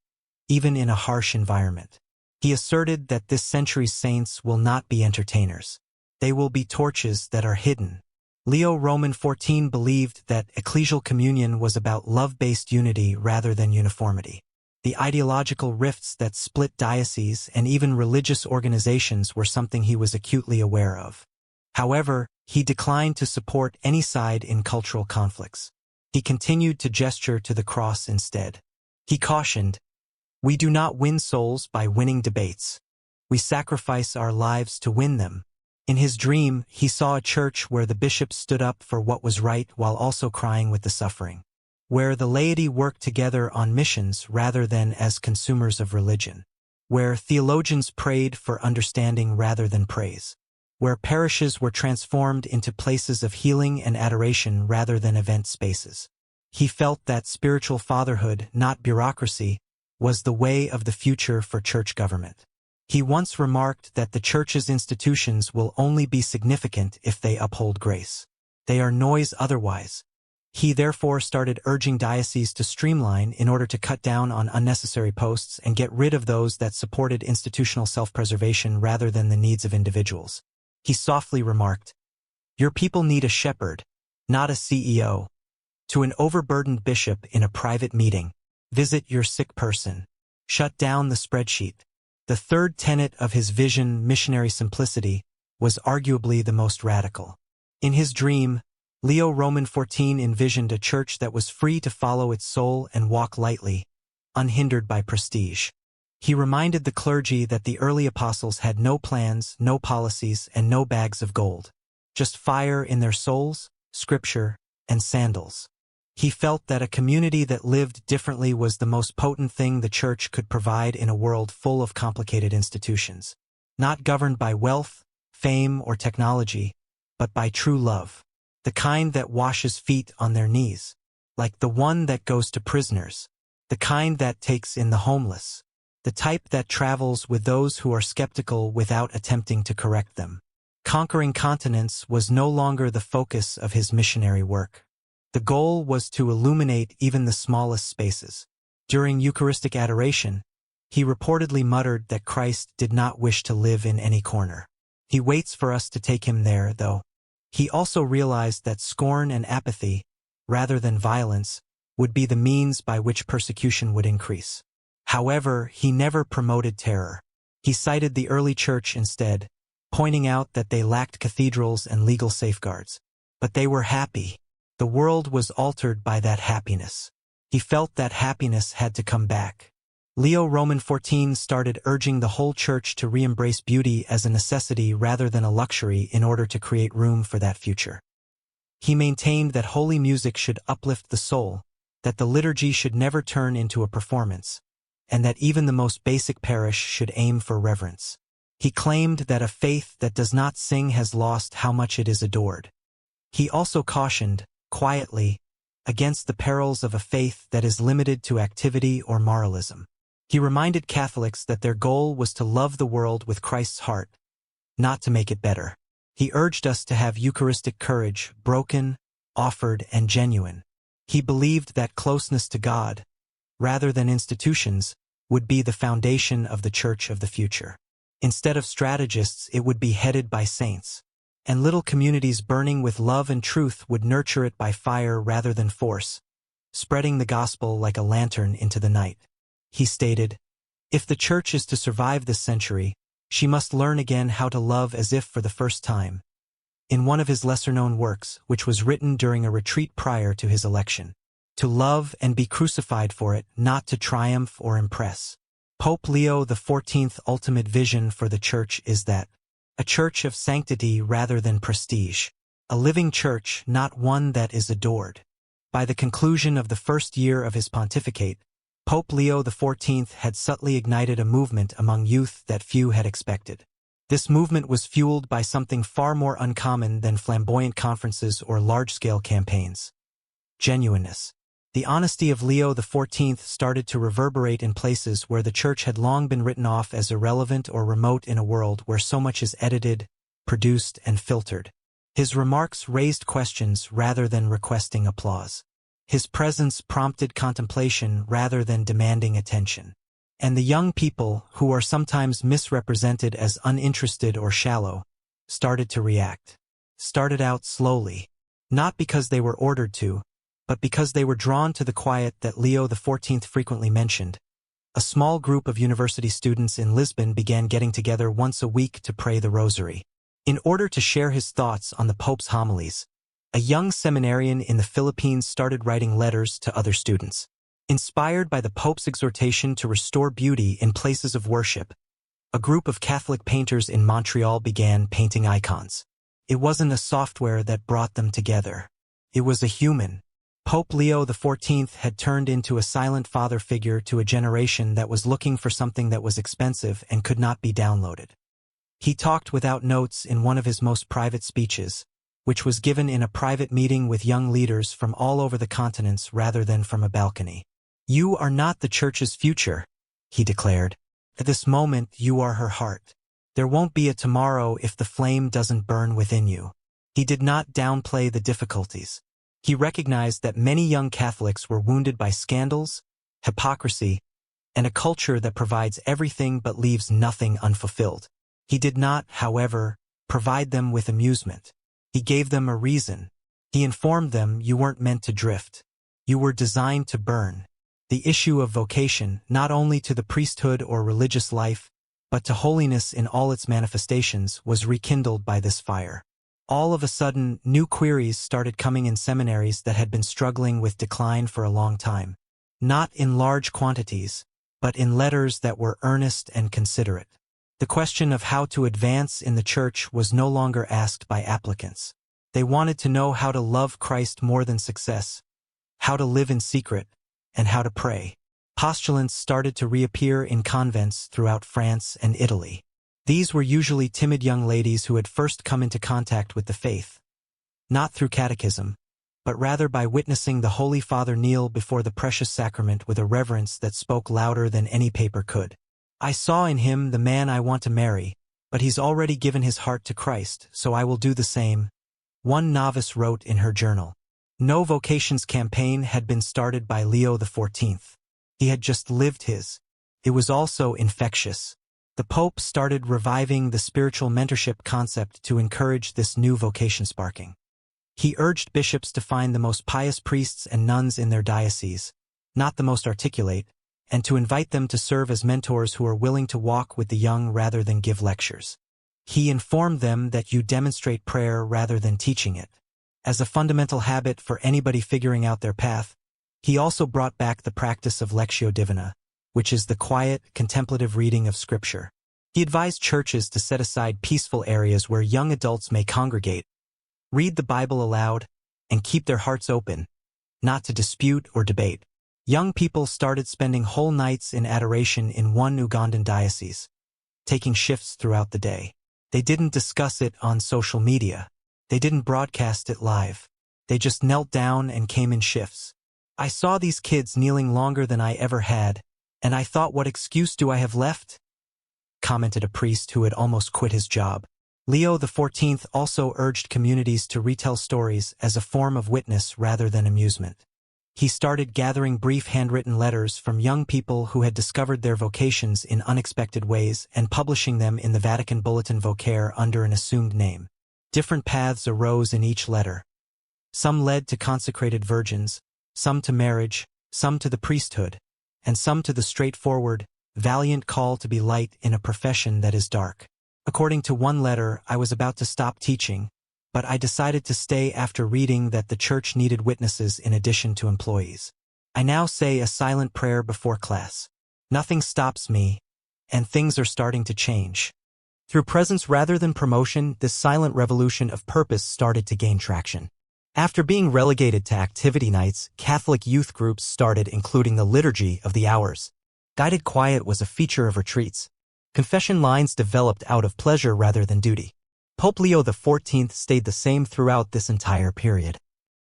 even in a harsh environment. He asserted that this century's saints will not be entertainers. They will be torches that are hidden. Leo Roman XIV believed that ecclesial communion was about love-based unity rather than uniformity. The ideological rifts that split dioceses and even religious organizations were something he was acutely aware of. However, he declined to support any side in cultural conflicts. He continued to gesture to the cross instead. He cautioned, "We do not win souls by winning debates. We sacrifice our lives to win them." In his dream, he saw a church where the bishops stood up for what was right while also crying with the suffering, where the laity worked together on missions rather than as consumers of religion, where theologians prayed for understanding rather than praise, where parishes were transformed into places of healing and adoration rather than event spaces. He felt that spiritual fatherhood, not bureaucracy, was the way of the future for church government. He once remarked that the church's institutions will only be significant if they uphold grace. They are noise otherwise. He therefore started urging dioceses to streamline in order to cut down on unnecessary posts and get rid of those that supported institutional self-preservation rather than the needs of individuals. He softly remarked, "Your people need a shepherd, not a CEO." To an overburdened bishop in a private meeting, visit your sick person. Shut down the spreadsheet. The third tenet of his vision, missionary simplicity, was arguably the most radical. In his dream, Leo Roman XIV envisioned a church that was free to follow its soul and walk lightly, unhindered by prestige. He reminded the clergy that the early apostles had no plans, no policies, and no bags of gold. Just fire in their souls, scripture, and sandals. He felt that a community that lived differently was the most potent thing the church could provide in a world full of complicated institutions, not governed by wealth, fame, or technology, but by true love, the kind that washes feet on their knees, like the one that goes to prisoners, the kind that takes in the homeless, the type that travels with those who are skeptical without attempting to correct them. Conquering continents was no longer the focus of his missionary work. The goal was to illuminate even the smallest spaces. During Eucharistic adoration, he reportedly muttered that Christ did not wish to live in any corner. He waits for us to take him there, though. He also realized that scorn and apathy, rather than violence, would be the means by which persecution would increase. However, he never promoted terror. He cited the early church instead, pointing out that they lacked cathedrals and legal safeguards. But they were happy. The world was altered by that happiness. He felt that happiness had to come back. Leo Roman XIV started urging the whole church to re-embrace beauty as a necessity rather than a luxury in order to create room for that future. He maintained that holy music should uplift the soul, that the liturgy should never turn into a performance, and that even the most basic parish should aim for reverence. He claimed that a faith that does not sing has lost how much it is adored. He also cautioned, quietly, against the perils of a faith that is limited to activity or moralism. He reminded Catholics that their goal was to love the world with Christ's heart, not to make it better. He urged us to have Eucharistic courage, broken, offered, and genuine. He believed that closeness to God, rather than institutions, would be the foundation of the Church of the future. Instead of strategists, it would be headed by saints, and little communities burning with love and truth would nurture it by fire rather than force, spreading the gospel like a lantern into the night. He stated, "If the Church is to survive this century, she must learn again how to love as if for the first time." In one of his lesser-known works, which was written during a retreat prior to his election, "To love and be crucified for it, not to triumph or impress." Pope Leo XIV's ultimate vision for the Church is that a church of sanctity rather than prestige, a living church, not one that is adored. By the conclusion of the first year of his pontificate, Pope Leo XIV had subtly ignited a movement among youth that few had expected. This movement was fueled by something far more uncommon than flamboyant conferences or large-scale campaigns: genuineness. The honesty of Leo XIV started to reverberate in places where the Church had long been written off as irrelevant or remote in a world where so much is edited, produced, and filtered. His remarks raised questions rather than requesting applause. His presence prompted contemplation rather than demanding attention. And the young people, who are sometimes misrepresented as uninterested or shallow, started to react. Started out slowly. Not because they were ordered to, but because they were drawn to the quiet that Leo XIV frequently mentioned. A small group of university students in Lisbon began getting together once a week to pray the rosary. In order to share his thoughts on the Pope's homilies, a young seminarian in the Philippines started writing letters to other students. Inspired by the Pope's exhortation to restore beauty in places of worship, a group of Catholic painters in Montreal began painting icons. It wasn't a software that brought them together. It was a human. Pope Leo XIV had turned into a silent father figure to a generation that was looking for something that was expensive and could not be downloaded. He talked without notes in one of his most private speeches, which was given in a private meeting with young leaders from all over the continents rather than from a balcony. "You are not the Church's future," he declared. "At this moment you are her heart. There won't be a tomorrow if the flame doesn't burn within you." He did not downplay the difficulties. He recognized that many young Catholics were wounded by scandals, hypocrisy, and a culture that provides everything but leaves nothing unfulfilled. He did not, however, provide them with amusement. He gave them a reason. He informed them you weren't meant to drift. You were designed to burn. The issue of vocation, not only to the priesthood or religious life, but to holiness in all its manifestations, was rekindled by this fire. All of a sudden, new queries started coming in seminaries that had been struggling with decline for a long time. Not in large quantities, but in letters that were earnest and considerate. The question of how to advance in the Church was no longer asked by applicants. They wanted to know how to love Christ more than success, how to live in secret, and how to pray. Postulants started to reappear in convents throughout France and Italy. These were usually timid young ladies who had first come into contact with the faith, not through catechism, but rather by witnessing the Holy Father kneel before the precious sacrament with a reverence that spoke louder than any paper could. "I saw in him the man I want to marry, but he's already given his heart to Christ, so I will do the same," one novice wrote in her journal. No vocations campaign had been started by Leo XIV. He had just lived his. It was also infectious. The Pope started reviving the spiritual mentorship concept to encourage this new vocation sparking. He urged bishops to find the most pious priests and nuns in their diocese, not the most articulate, and to invite them to serve as mentors who are willing to walk with the young rather than give lectures. He informed them that you demonstrate prayer rather than teaching it. As a fundamental habit for anybody figuring out their path, he also brought back the practice of Lectio Divina, which is the quiet, contemplative reading of Scripture. He advised churches to set aside peaceful areas where young adults may congregate, read the Bible aloud, and keep their hearts open, not to dispute or debate. Young people started spending whole nights in adoration in one Ugandan diocese, taking shifts throughout the day. They didn't discuss it on social media. They didn't broadcast it live. They just knelt down and came in shifts. "I saw these kids kneeling longer than I ever had, and I thought, what excuse do I have left?" commented a priest who had almost quit his job. Leo XIV also urged communities to retell stories as a form of witness rather than amusement. He started gathering brief handwritten letters from young people who had discovered their vocations in unexpected ways and publishing them in the Vatican Bulletin Vocare under an assumed name. Different paths arose in each letter. Some led to consecrated virgins, some to marriage, some to the priesthood, and some to the straightforward, valiant call to be light in a profession that is dark. According to one letter, I was about to stop teaching, but I decided to stay after reading that the Church needed witnesses in addition to employees. I now say a silent prayer before class. Nothing stops me, and things are starting to change. Through presence rather than promotion, this silent revolution of purpose started to gain traction. After being relegated to activity nights, Catholic youth groups started including the Liturgy of the Hours. Guided quiet was a feature of retreats. Confession lines developed out of pleasure rather than duty. Pope Leo XIV stayed the same throughout this entire period.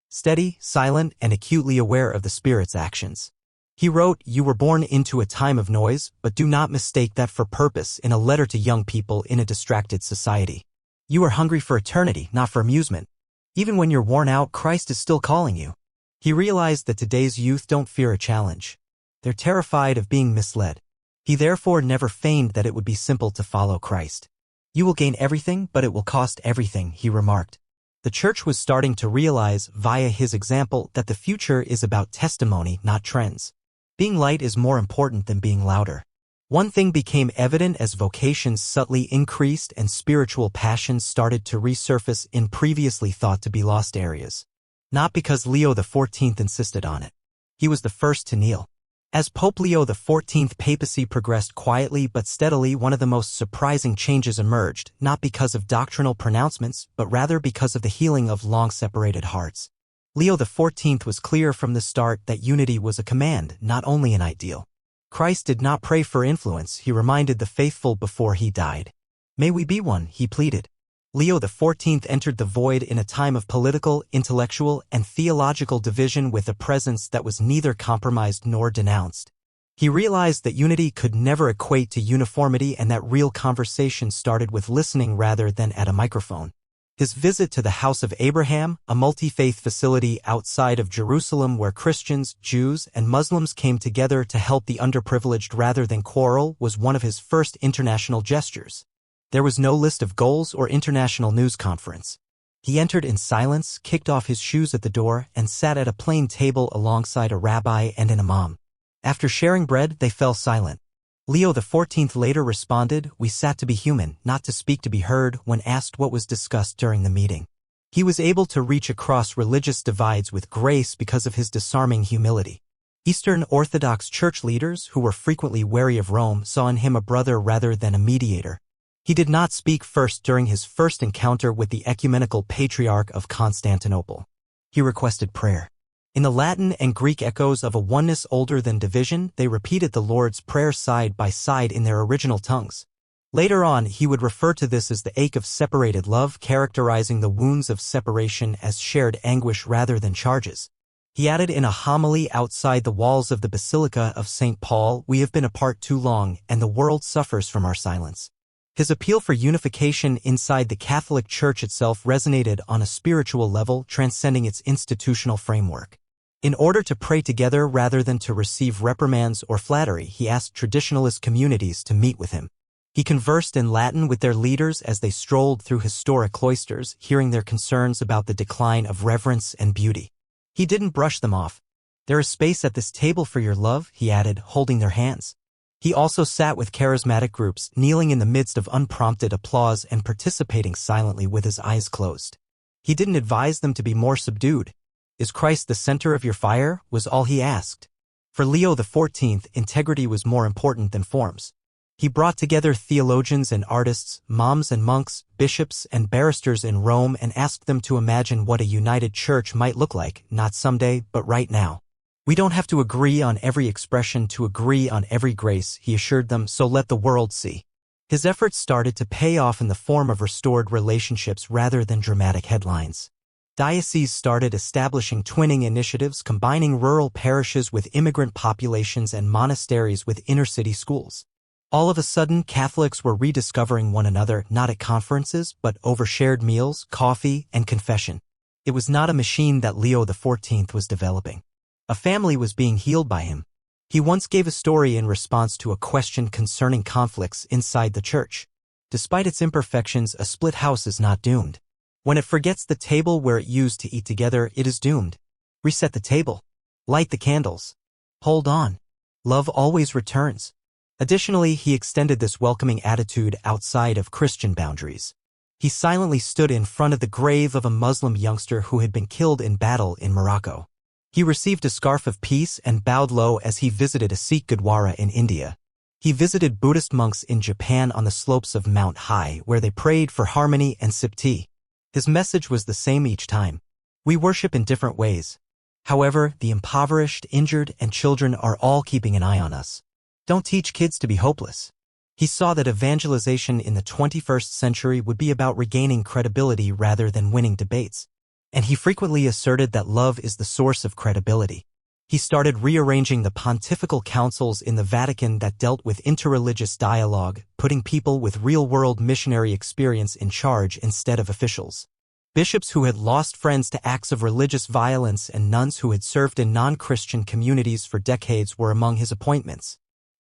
Steady, silent, and acutely aware of the Spirit's actions. He wrote, "You were born into a time of noise, but do not mistake that for purpose," in a letter to young people in a distracted society. "You are hungry for eternity, not for amusement. Even when you're worn out, Christ is still calling you." He realized that today's youth don't fear a challenge. They're terrified of being misled. He therefore never feigned that it would be simple to follow Christ. "You will gain everything, but it will cost everything," he remarked. The Church was starting to realize, via his example, that the future is about testimony, not trends. Being light is more important than being louder. One thing became evident as vocations subtly increased and spiritual passions started to resurface in previously thought to be lost areas. Not because Leo XIV insisted on it. He was the first to kneel. As Pope Leo XIV, papacy progressed quietly but steadily. One of the most surprising changes emerged, not because of doctrinal pronouncements, but rather because of the healing of long-separated hearts. Leo XIV was clear from the start that unity was a command, not only an ideal. Christ did not pray for influence, he reminded the faithful before he died. "May we be one," he pleaded. Leo XIV entered the void in a time of political, intellectual, and theological division with a presence that was neither compromised nor denounced. He realized that unity could never equate to uniformity and that real conversation started with listening rather than at a microphone. His visit to the House of Abraham, a multi-faith facility outside of Jerusalem where Christians, Jews, and Muslims came together to help the underprivileged rather than quarrel, was one of his first international gestures. There was no list of goals or international news conference. He entered in silence, kicked off his shoes at the door, and sat at a plain table alongside a rabbi and an imam. After sharing bread, they fell silent. Leo XIV later responded, "We sat to be human, not to speak to be heard," when asked what was discussed during the meeting. He was able to reach across religious divides with grace because of his disarming humility. Eastern Orthodox Church leaders, who were frequently wary of Rome, saw in him a brother rather than a mediator. He did not speak first during his first encounter with the ecumenical patriarch of Constantinople. He requested prayer. In the Latin and Greek echoes of a oneness older than division, they repeated the Lord's Prayer side by side in their original tongues. Later on, he would refer to this as the ache of separated love, characterizing the wounds of separation as shared anguish rather than charges. He added in a homily outside the walls of the Basilica of St. Paul, "We have been apart too long, and the world suffers from our silence." His appeal for unification inside the Catholic Church itself resonated on a spiritual level, transcending its institutional framework. In order to pray together rather than to receive reprimands or flattery, he asked traditionalist communities to meet with him. He conversed in Latin with their leaders as they strolled through historic cloisters, hearing their concerns about the decline of reverence and beauty. He didn't brush them off. "There is space at this table for your love," he added, holding their hands. He also sat with charismatic groups, kneeling in the midst of unprompted applause and participating silently with his eyes closed. He didn't advise them to be more subdued. "Is Christ the center of your fire?" was all he asked. For Leo XIV, integrity was more important than forms. He brought together theologians and artists, moms and monks, bishops and barristers in Rome and asked them to imagine what a united church might look like, not someday, but right now. "We don't have to agree on every expression to agree on every grace," he assured them, "so let the world see." His efforts started to pay off in the form of restored relationships rather than dramatic headlines. Dioceses started establishing twinning initiatives, combining rural parishes with immigrant populations and monasteries with inner-city schools. All of a sudden, Catholics were rediscovering one another, not at conferences, but over shared meals, coffee, and confession. It was not a machine that Leo XIV was developing. A family was being healed by him. He once gave a story in response to a question concerning conflicts inside the church. Despite its imperfections, a split house is not doomed. When it forgets the table where it used to eat together, it is doomed. Reset the table. Light the candles. Hold on. Love always returns. Additionally, he extended this welcoming attitude outside of Christian boundaries. He silently stood in front of the grave of a Muslim youngster who had been killed in battle in Morocco. He received a scarf of peace and bowed low as he visited a Sikh Gurdwara in India. He visited Buddhist monks in Japan on the slopes of Mount Hai, where they prayed for harmony and sipped tea. His message was the same each time. We worship in different ways. However, the impoverished, injured, and children are all keeping an eye on us. Don't teach kids to be hopeless. He saw that evangelization in the 21st century would be about regaining credibility rather than winning debates. And he frequently asserted that love is the source of credibility. He started rearranging the pontifical councils in the Vatican that dealt with interreligious dialogue, putting people with real-world missionary experience in charge instead of officials. Bishops who had lost friends to acts of religious violence and nuns who had served in non-Christian communities for decades were among his appointments.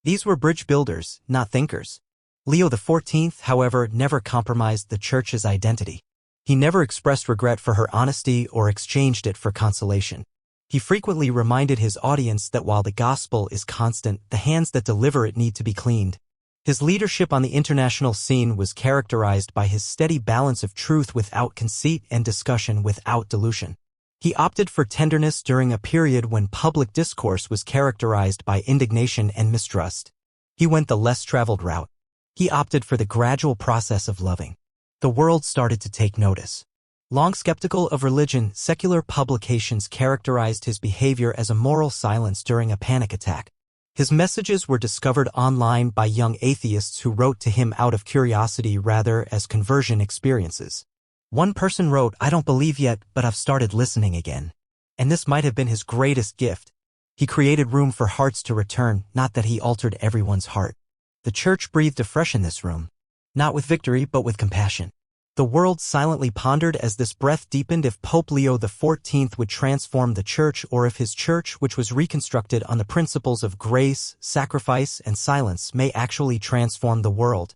These were bridge builders, not thinkers. Leo XIV, however, never compromised the Church's identity. He never expressed regret for her honesty or exchanged it for consolation. He frequently reminded his audience that while the gospel is constant, the hands that deliver it need to be cleaned. His leadership on the international scene was characterized by his steady balance of truth without conceit and discussion without dilution. He opted for tenderness during a period when public discourse was characterized by indignation and mistrust. He went the less traveled route. He opted for the gradual process of loving. The world started to take notice. Long skeptical of religion, secular publications characterized his behavior as a moral silence during a panic attack. His messages were discovered online by young atheists who wrote to him out of curiosity rather as conversion experiences. One person wrote, "I don't believe yet, but I've started listening again." And this might have been his greatest gift. He created room for hearts to return, not that he altered everyone's heart. The Church breathed afresh in this room. Not with victory, but with compassion. The world silently pondered as this breath deepened if Pope Leo XIV would transform the Church or if his Church, which was reconstructed on the principles of grace, sacrifice, and silence, may actually transform the world.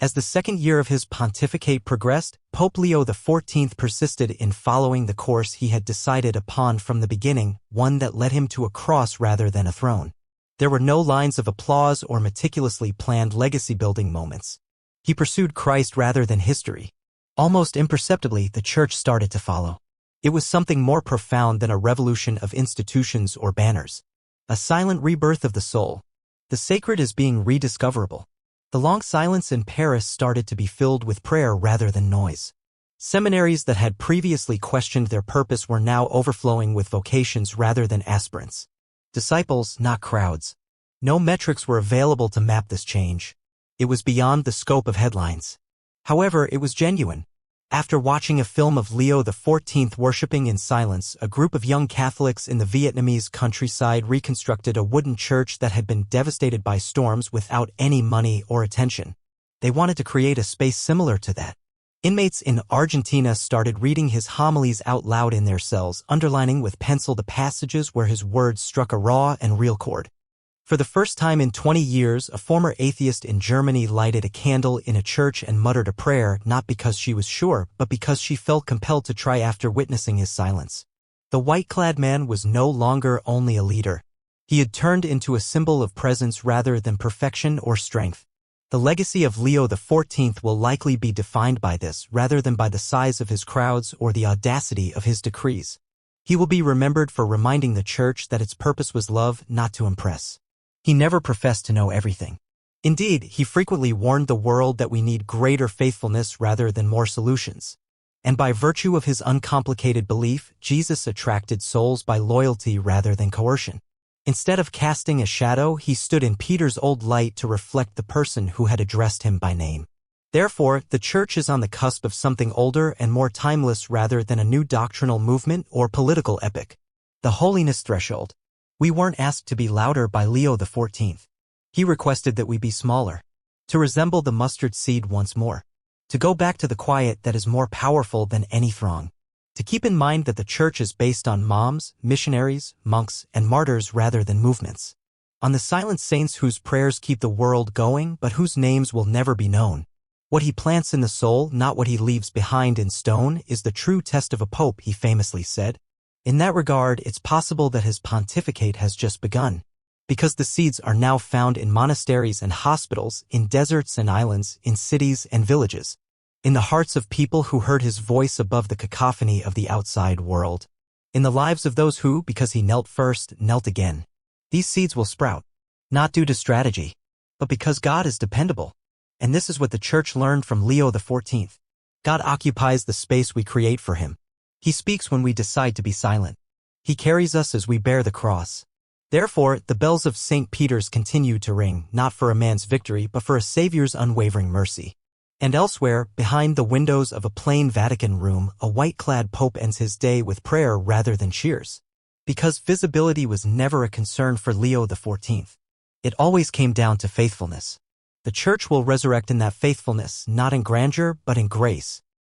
As the second year of his pontificate progressed, Pope Leo XIV persisted in following the course he had decided upon from the beginning, one that led him to a cross rather than a throne. There were no lines of applause or meticulously planned legacy-building moments. He pursued Christ rather than history. Almost imperceptibly, the Church started to follow. It was something more profound than a revolution of institutions or banners. A silent rebirth of the soul. The sacred is being rediscoverable. The long silence in Paris started to be filled with prayer rather than noise. Seminaries that had previously questioned their purpose were now overflowing with vocations rather than aspirants. Disciples, not crowds. No metrics were available to map this change. It was beyond the scope of headlines. However, it was genuine. After watching a film of Leo XIV worshipping in silence, a group of young Catholics in the Vietnamese countryside reconstructed a wooden church that had been devastated by storms without any money or attention. They wanted to create a space similar to that. Inmates in Argentina started reading his homilies out loud in their cells, underlining with pencil the passages where his words struck a raw and real chord. For the first time in 20 years, a former atheist in Germany lighted a candle in a church and muttered a prayer, not because she was sure, but because she felt compelled to try after witnessing his silence. The white-clad man was no longer only a leader. He had turned into a symbol of presence rather than perfection or strength. The legacy of Leo XIV will likely be defined by this, rather than by the size of his crowds or the audacity of his decrees. He will be remembered for reminding the Church that its purpose was love, not to impress. He never professed to know everything. Indeed, he frequently warned the world that we need greater faithfulness rather than more solutions. And by virtue of his uncomplicated belief, Jesus attracted souls by loyalty rather than coercion. Instead of casting a shadow, he stood in Peter's old light to reflect the person who had addressed him by name. Therefore, the Church is on the cusp of something older and more timeless rather than a new doctrinal movement or political epic. The holiness threshold. We weren't asked to be louder by Leo XIV. He requested that we be smaller, to resemble the mustard seed once more, to go back to the quiet that is more powerful than any throng, to keep in mind that the Church is based on moms, missionaries, monks, and martyrs rather than movements, on the silent saints whose prayers keep the world going but whose names will never be known. What he plants in the soul, not what he leaves behind in stone, is the true test of a pope, he famously said. In that regard, it's possible that his pontificate has just begun, because the seeds are now found in monasteries and hospitals, in deserts and islands, in cities and villages, in the hearts of people who heard his voice above the cacophony of the outside world, in the lives of those who, because he knelt first, knelt again. These seeds will sprout, not due to strategy, but because God is dependable. And this is what the Church learned from Leo XIV. God occupies the space we create for him. He speaks when we decide to be silent. He carries us as we bear the cross. Therefore, the bells of St. Peter's continue to ring, not for a man's victory, but for a Savior's unwavering mercy. And elsewhere, behind the windows of a plain Vatican room, a white-clad pope ends his day with prayer rather than cheers. Because visibility was never a concern for Leo XIV. It always came down to faithfulness. The Church will resurrect in that faithfulness, not in grandeur, but in grace.